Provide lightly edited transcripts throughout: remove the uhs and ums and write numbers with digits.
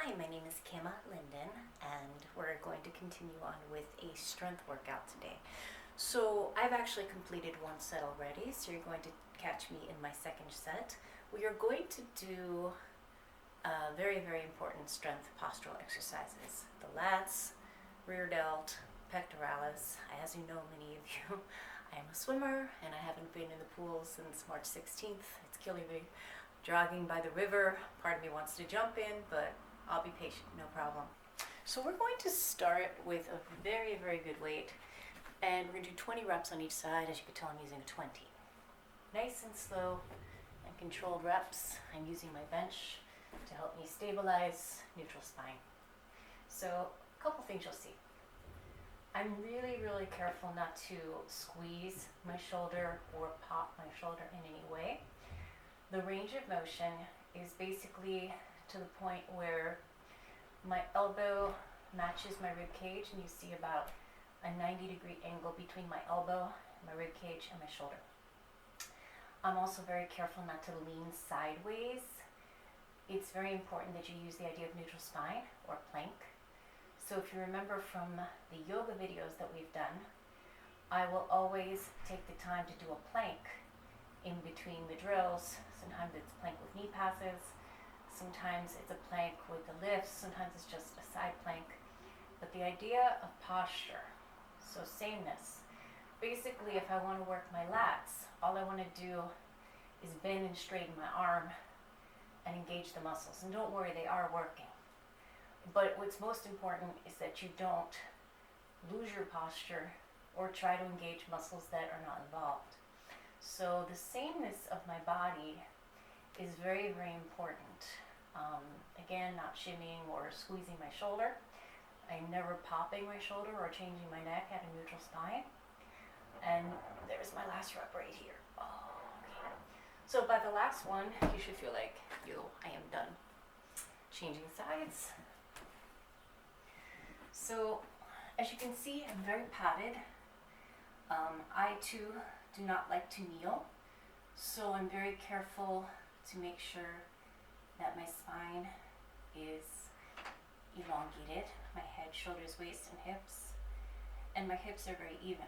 Hi, my name is Linden, and we're going to continue on with a strength workout today. So I've actually completed one set already, so you're going to catch me in my second set. We are going to do very, very important strength postural exercises. The lats, rear delt, pectoralis. As you know, many of you, I am a swimmer and I haven't been in the pool since March 16th. It's killing me. Jogging by the river. Part of me wants to jump in, but I'll be patient, no problem. So we're going to start with a very, very good weight, and we're going to do 20 reps on each side. As you can tell, I'm using a 20. Nice and slow and controlled reps. I'm using my bench to help me stabilize neutral spine. So a couple things you'll see. I'm really, really careful not to squeeze my shoulder or pop my shoulder in any way. The range of motion is basically to the point where my elbow matches my rib cage, and you see about a 90-degree angle between my elbow, my rib cage, and my shoulder. I'm also very careful not to lean sideways. It's very important that you use the idea of neutral spine or plank. So if you remember from the yoga videos that we've done, I will always take the time to do a plank in between the drills. Sometimes it's plank with knee passes, sometimes it's a plank with the lifts, sometimes it's just a side plank. But the idea of posture, so sameness. Basically, if I want to work my lats, all I want to do is bend and straighten my arm and engage the muscles. And don't worry, they are working. But what's most important is that you don't lose your posture or try to engage muscles that are not involved. So the sameness of my body is very, very important. Again, not shimmying or squeezing my shoulder. I'm never popping my shoulder or changing my neck at a neutral spine. And there's my last rep right here. Oh, okay. So by the last one, you should feel like, I am done. Changing sides. So as you can see, I'm very padded. I too do not like to kneel, so I'm very careful to make sure that my spine is elongated, my head, shoulders, waist, and hips, and my hips are very even.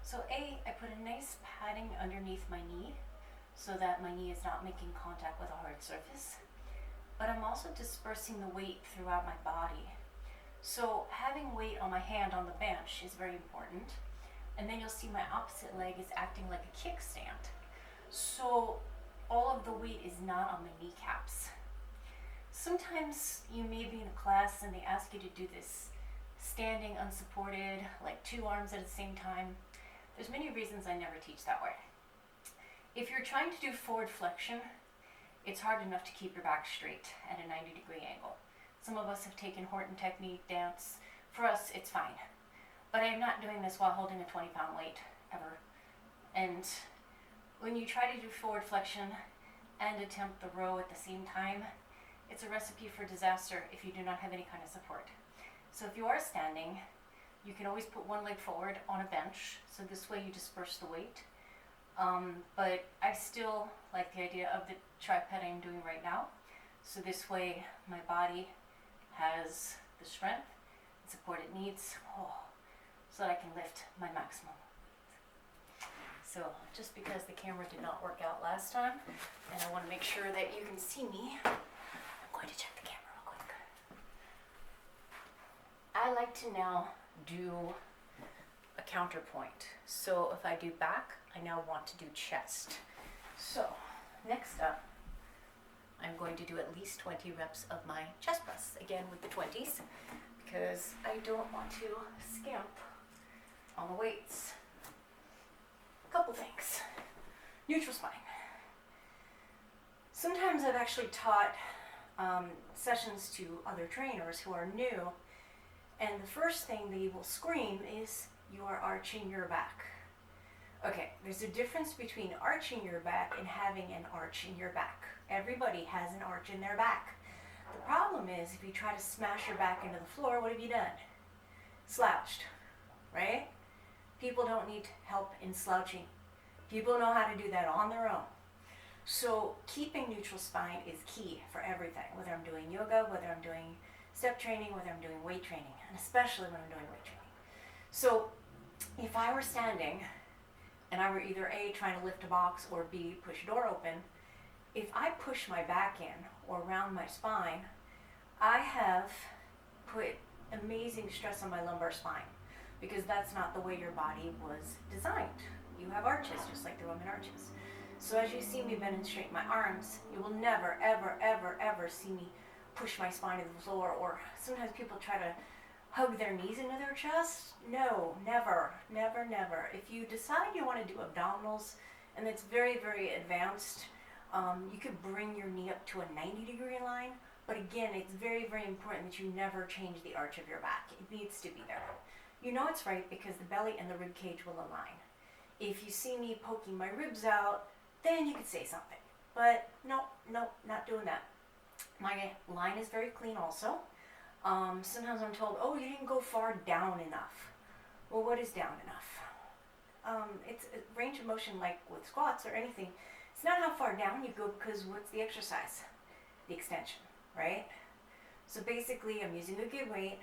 So I put a nice padding underneath my knee so that my knee is not making contact with a hard surface, but I'm also dispersing the weight throughout my body. So having weight on my hand on the bench is very important. And then you'll see my opposite leg is acting like a kickstand. So all of the weight is not on my kneecaps. Sometimes you may be in a class and they ask you to do this standing unsupported, like 2 arms at the same time. There's many reasons I never teach that way. If you're trying to do forward flexion, it's hard enough to keep your back straight at a 90-degree angle. Some of us have taken Horton technique, dance. For us, it's fine. But I'm not doing this while holding a 20-pound weight, ever. And when you try to do forward flexion and attempt the row at the same time, it's a recipe for disaster if you do not have any kind of support. So if you are standing, you can always put one leg forward on a bench, so this way you disperse the weight. But I still like the idea of the tripod I'm doing right now. So this way my body has the strength and support it needs. So that I can lift my maximum. So just because the camera did not work out last time, and I want to make sure that you can see me, I'm going to check the camera real quick. I like to now do a counterpoint. So if I do back, I now want to do chest. So next up, I'm going to do at least 20 reps of my chest press, again with the 20s, because I don't want to skimp on the weights. A couple things. Neutral spine. Sometimes I've actually taught sessions to other trainers who are new, and the first thing they will scream is, "You are arching your back." Okay, there's a difference between arching your back and having an arch in your back. Everybody has an arch in their back. The problem is, if you try to smash your back into the floor, what have you done? Slouched, right? People don't need help in slouching. People know how to do that on their own. So keeping neutral spine is key for everything, whether I'm doing yoga, whether I'm doing step training, whether I'm doing weight training, and especially when I'm doing weight training. So if I were standing and I were either A, trying to lift a box, or B, push a door open, if I push my back in or around my spine, I have put amazing stress on my lumbar spine, because that's not the way your body was designed. You have arches, just like the Roman arches. So as you see me bend and straighten my arms, you will never, ever, ever, ever see me push my spine to the floor, or sometimes people try to hug their knees into their chest. No, never, never, never. If you decide you want to do abdominals, and it's very, very advanced, you could bring your knee up to a 90-degree line, but again, it's very, very important that you never change the arch of your back. It needs to be there. You know it's right because the belly and the rib cage will align. If you see me poking my ribs out, then you could say something. But no, not doing that. My line is very clean also. Sometimes I'm told, oh, you didn't go far down enough. Well, what is down enough? It's a range of motion like with squats or anything. It's not how far down you go, because what's the exercise? The extension, right? So basically I'm using a good weight,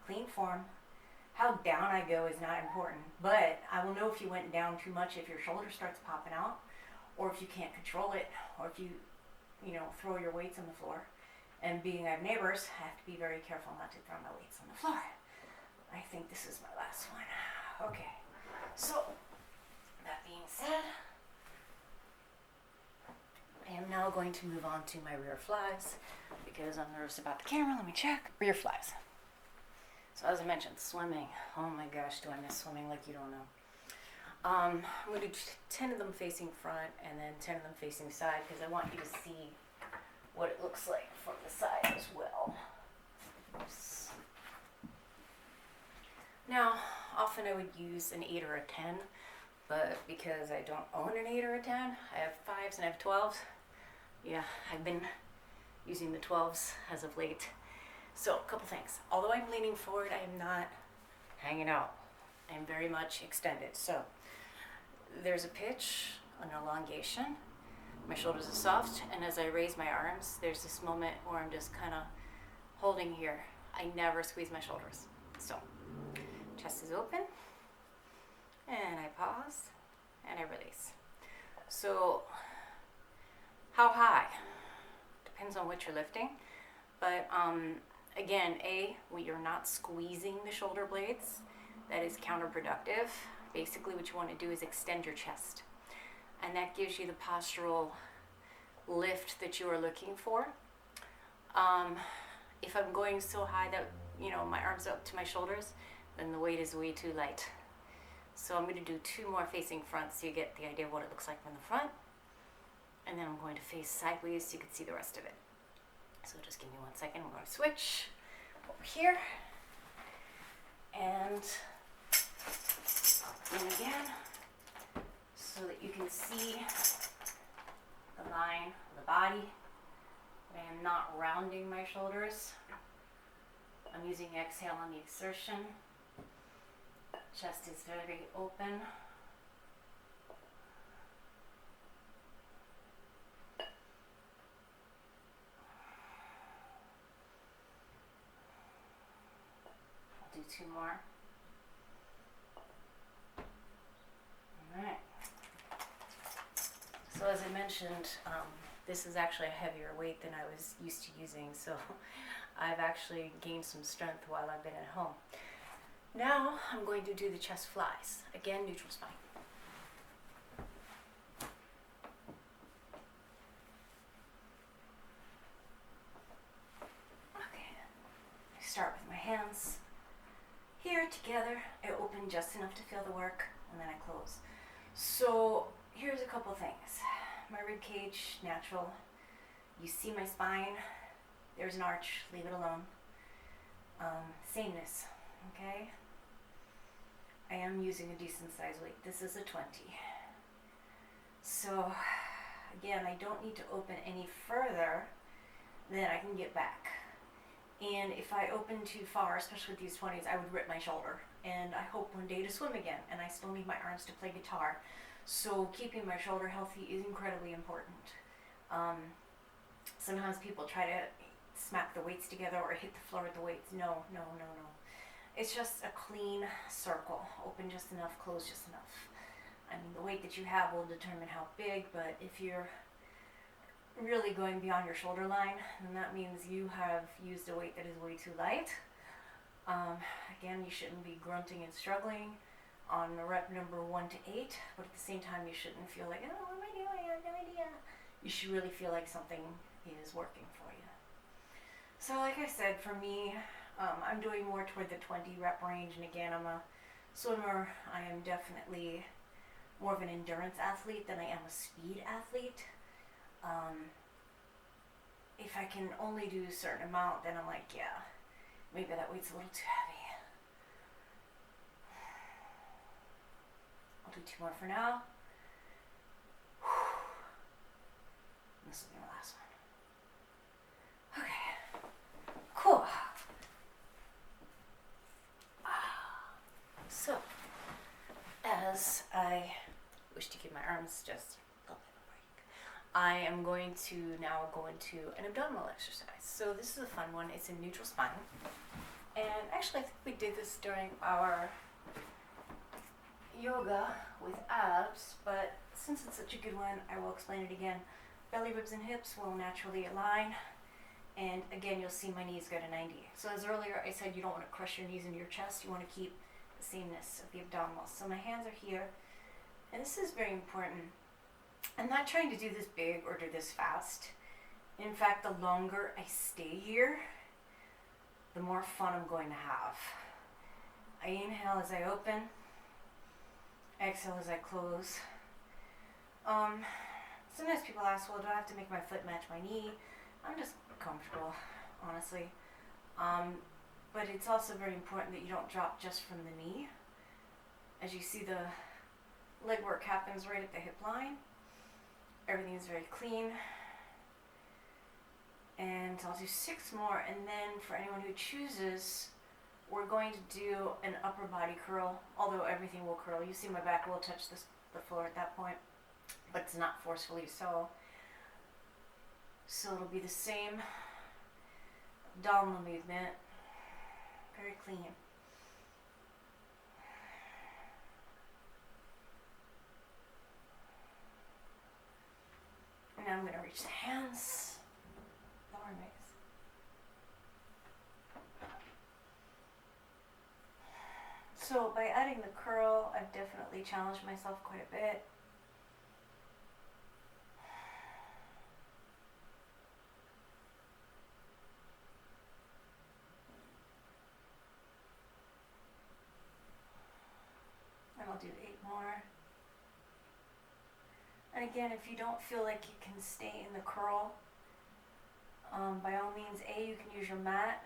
clean form. How down I go is not important, but I will know if you went down too much if your shoulder starts popping out, or if you can't control it, or if you throw your weights on the floor. And being I have neighbors, I have to be very careful not to throw my weights on the floor. I think this is my last one. Okay, so that being said, I am now going to move on to my rear flies, because I'm nervous about the camera. Let me check. Rear flies. So as I mentioned, swimming. Oh my gosh, do I miss swimming like you don't know. I'm going to do 10 of them facing front and then 10 of them facing side, because I want you to see what it looks like from the side as well. Oops. Now, often I would use an 8 or a 10, but because I don't own an 8 or a 10, I have 5s and I have 12s. Yeah, I've been using the 12s as of late. So, a couple things. Although I'm leaning forward, I am not hanging out. I'm very much extended. So, there's a pitch, an elongation. My shoulders are soft, and as I raise my arms, there's this moment where I'm just kind of holding here. I never squeeze my shoulders. So, chest is open, and I pause, and I release. So, how high? Depends on what you're lifting, but again, when you're not squeezing the shoulder blades, that is counterproductive. Basically, what you want to do is extend your chest, and that gives you the postural lift that you are looking for. If I'm going so high that my arms are up to my shoulders, then the weight is way too light. So I'm going to do 2 more facing front, so you get the idea of what it looks like from the front, and then I'm going to face sideways so you can see the rest of it. So just give me 1 second. I'm going to switch over here, and in again, so that you can see the line of the body. I am not rounding my shoulders. I'm using exhale on the exertion. Chest is very open. I'll do 2 more. Alright. So as I mentioned, this is actually a heavier weight than I was used to using, so I've actually gained some strength while I've been at home. Now I'm going to do the chest flies. Again, neutral spine. Okay, I start with my hands here together. I open just enough to feel the work, and then I close. So here's a couple things. My rib cage, natural. You see my spine. There's an arch. Leave it alone. Sameness. Okay. I am using a decent size weight. This is a 20. So again, I don't need to open any further than I can get back. And if I open too far, especially with these 20s, I would rip my shoulder. And I hope one day to swim again. And I still need my arms to play guitar. So keeping my shoulder healthy is incredibly important. Sometimes people try to smack the weights together or hit the floor with the weights. No, no, no, no. It's just a clean circle, open just enough, close just enough. I mean, the weight that you have will determine how big, but if you're really going beyond your shoulder line, then that means you have used a weight that is way too light. Again, you shouldn't be grunting and struggling on rep number 1 to 8, but at the same time, you shouldn't feel like, oh, what am I doing? I have no idea. You should really feel like something is working for you. So like I said, for me, I'm doing more toward the 20 rep range, and again, I'm a swimmer. I am definitely more of an endurance athlete than I am a speed athlete. If I can only do a certain amount, then I'm like, yeah, maybe that weight's a little too heavy. I'll do 2 more for now. This will be my last one. Okay, cool. So, as I wish to give my arms just a little bit of a break, I am going to now go into an abdominal exercise. So this is a fun one. It's in neutral spine. And actually, I think we did this during our yoga with abs, but since it's such a good one, I will explain it again. Belly, ribs, and hips will naturally align. And again, you'll see my knees go to 90. So as earlier I said, you don't want to crush your knees into your chest. You want to keep the sameness of the abdominals. So my hands are here. And this is very important. I'm not trying to do this big or do this fast. In fact, the longer I stay here, the more fun I'm going to have. I inhale as I open. Exhale as I close. Sometimes people ask, well, do I have to make my foot match my knee? I'm just comfortable, honestly. But it's also very important that you don't drop just from the knee. As you see, the leg work happens right at the hip line. Everything is very clean. And I'll do 6 more, and then for anyone who chooses, we're going to do an upper body curl, although everything will curl. You see my back will touch the floor at that point, but it's not forcefully so. So it'll be the same abdominal movement, very clean. And now I'm going to reach the hands, lower knees. So by adding the curl, I've definitely challenged myself quite a bit. And I'll do 8 more. And again, if you don't feel like you can stay in the curl, by all means, you can use your mat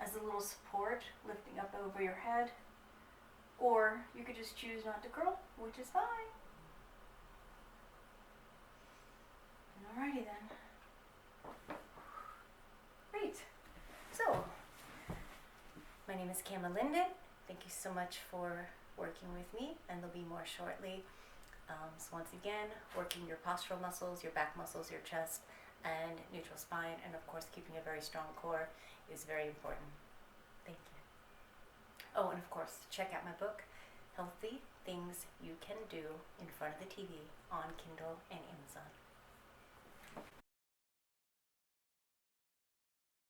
as a little support, lifting up over your head, or you could just choose not to curl, which is fine. Alrighty then. Great. So, my name is Linden. Thank you so much for working with me, and there'll be more shortly. So once again, working your postural muscles, your back muscles, your chest, and neutral spine, and of course keeping a very strong core is very important. Thank you. Oh, and of course, check out my book, Healthy Things You Can Do in Front of the TV, on Kindle and Amazon.